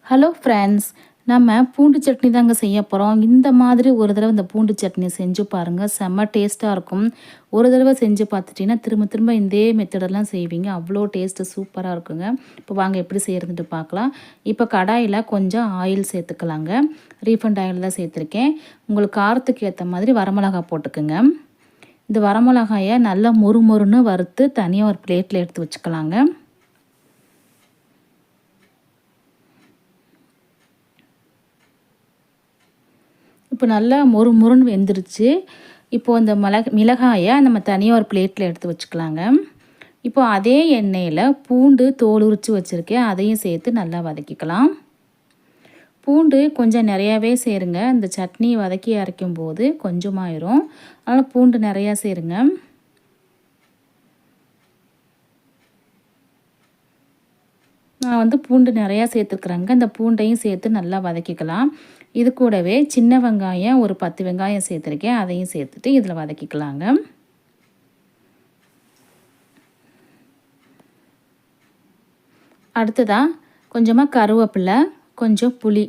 Hello friends, நம்ம பூண்டு சட்னி தாங்க செய்ய போகிறோம். இந்த மாதிரி ஒரு தடவை இந்த பூண்டு சட்னி செஞ்சு பாருங்கள், செம்ம டேஸ்ட்டாக இருக்கும். ஒரு தடவை செஞ்சு பார்த்துட்டிங்கன்னா திரும்ப திரும்ப இதே மெத்தடெல்லாம் செய்வீங்க. அவ்வளோ டேஸ்ட்டு சூப்பராக இருக்குங்க. இப்போ வாங்க எப்படி செய்கிறதுன்ட்டு பார்க்கலாம். இப்போ கடாயில் கொஞ்சம் ஆயில் சேர்த்துக்கலாங்க. ரீஃபண்ட் ஆயில் தான் சேர்த்துருக்கேன். உங்களுக்கு காரத்துக்கு ஏற்ற மாதிரி வரமிளகாய் போட்டுக்குங்க. இந்த வரமிளகாயை நல்லா மொறுமொறுன்னு வறுத்து தனியாக ஒரு பிளேட்டில் எடுத்து வச்சுக்கலாங்க. இப்போ நல்லா மொறுன்னு வெந்துருச்சு. இப்போது இந்த மிளகாயை நம்ம தனியாக ஒரு பிளேட்டில் எடுத்து வச்சுக்கலாங்க. இப்போ அதே எண்ணெயில் பூண்டு தோல் உரித்து வச்சுருக்கேன், அதையும் சேர்த்து நல்லா வதக்கிக்கலாம். பூண்டு கொஞ்சம் நிறையாவே சேருங்க. இந்த சட்னி வதக்கி அரைக்கும் போது கொஞ்சமாயிரும், அதனால் பூண்டு நிறையா சேருங்க. நான் பூண்டு நிறையா சேர்த்துருக்குறேங்க. இந்த பூண்டையும் சேர்த்து நல்லா வதக்கிக்கலாம். இது கூடவே சின்ன வெங்காயம் ஒரு 10 வெங்காயம் சேர்த்துருக்கேன், அதையும் சேர்த்துட்டு இதில் வதக்கிக்கலாங்க. அடுத்ததாக கொஞ்சமாக கருவேப்பிலை, கொஞ்சம் புளி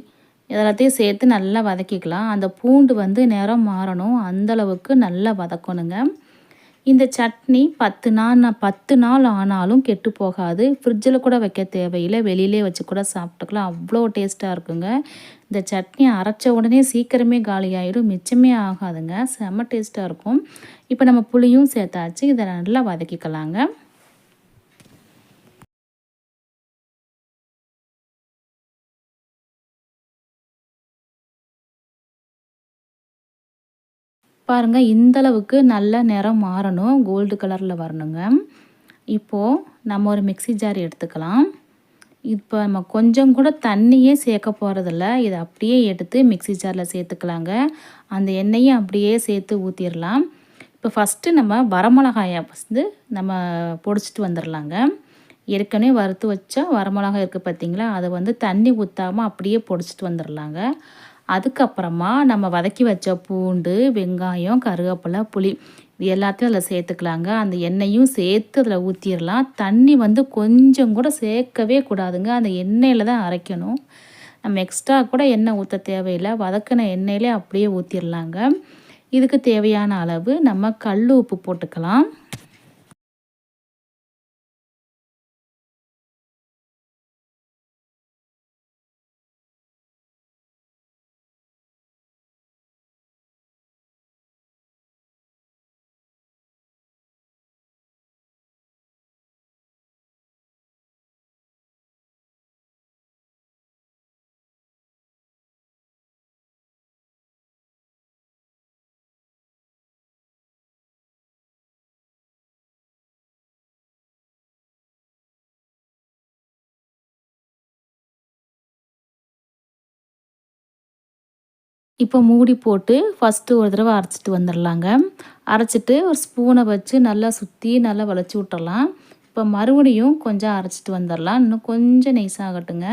இதெல்லாத்தையும் சேர்த்து நல்லா வதக்கிக்கலாம். அந்த பூண்டு நிறம் மாறணும், அந்தளவுக்கு நல்லா வதக்கணுங்க. இந்த சட்னி 10 நாள் ஆனாலும் கெட்டு போகாது. ஃப்ரிட்ஜில் கூட வைக்க தேவையில்லை, வெளியிலே வச்சு கூட சாப்பிட்டுக்கலாம். அவ்வளோ டேஸ்ட்டாக இருக்குங்க. இந்த சட்னி அரைச்ச உடனே சீக்கிரமே காலியாயிடும், மிச்சமே ஆகாதுங்க. செம்ம டேஸ்ட்டாக இருக்கும். இப்போ நம்ம புளியும் சேர்த்தாச்சு, இதை நல்லா வதக்கிக்கலாங்க. பாருங்கள், இந்தளவுக்கு நல்ல நிறம் மாறணும், கோல்டு கலரில் வரணுங்க. இப்போது நம்ம ஒரு மிக்ஸி ஜார் எடுத்துக்கலாம். இப்போ நம்ம கொஞ்சம் கூட தண்ணியே சேர்க்க போகிறதில்ல, இதை அப்படியே எடுத்து மிக்ஸி ஜாரில் சேர்த்துக்கலாங்க. அந்த எண்ணெயும் அப்படியே சேர்த்து ஊற்றிடலாம். இப்போ ஃபஸ்ட்டு நம்ம வரமிளகாயை நம்ம பொடிச்சிட்டு வந்துடலாங்க. ஏற்கனவே வறுத்து வச்சா வரமிளகாய் இருக்குது பார்த்தீங்களா, அதை தண்ணி ஊற்றாமல் அப்படியே பொடிச்சிட்டு வந்துடலாங்க. அதுக்கப்புறமா நம்ம வதக்கி வச்ச பூண்டு, வெங்காயம், கருவேப்பிலை, புளி இது எல்லாத்தையும் அதில் சேர்த்துக்கலாங்க. அந்த எண்ணெயும் சேர்த்து அதில் ஊற்றிடலாம். தண்ணி கொஞ்சம் கூட சேர்க்கவே கூடாதுங்க. அந்த எண்ணெயில் தான் அரைக்கணும். நம்ம எக்ஸ்ட்ரா கூட எண்ணெய் ஊற்ற தேவையில்லை, வதக்கின எண்ணெயிலே அப்படியே ஊற்றிடலாங்க. இதுக்கு தேவையான அளவு நம்ம கல் உப்பு போட்டுக்கலாம். இப்போ மூடி போட்டு ஃபஸ்ட்டு ஒரு தடவை அரைச்சிட்டு வந்துடலாங்க. அரைச்சிட்டு ஒரு ஸ்பூனை வச்சு நல்லா சுற்றி நல்லா வளைச்சி விட்டுறலாம். இப்போ மறுபடியும் கொஞ்சம் அரைச்சிட்டு வந்துடலாம். இன்னும் கொஞ்சம் நைஸாகட்டுங்க.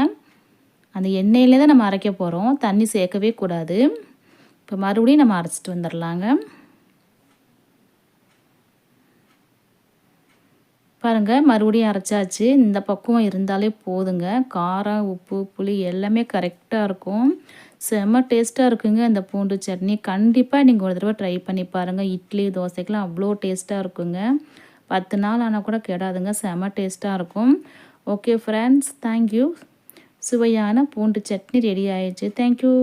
அந்த எண்ணெயிலே தான் நம்ம அரைக்க போகிறோம், தண்ணி சேர்க்கவே கூடாது. இப்போ மறுபடியும் நம்ம அரைச்சிட்டு வந்துடலாங்க. பாருங்கள், மறுபடியும் அரைச்சாச்சு. இந்த பக்குவம் இருந்தாலே போதுங்க. காரம், உப்பு, புளி எல்லாமே கரெக்டாக இருக்கும். செம்ம டேஸ்ட்டாக இருக்குங்க இந்த பூண்டு சட்னி. கண்டிப்பாக நீங்கள் ஒரு தடவை ட்ரை பண்ணி பாருங்கள். இட்லி, தோசைக்கெலாம் அவ்வளோ டேஸ்ட்டாக இருக்குங்க. 10 நாள் ஆனால் கூட கெடாதுங்க. செம்ம டேஸ்ட்டாக இருக்கும். Okay friends, thank you. சுவையான பூண்டு சட்னி ரெடி ஆயிடுச்சு. தேங்க்யூ.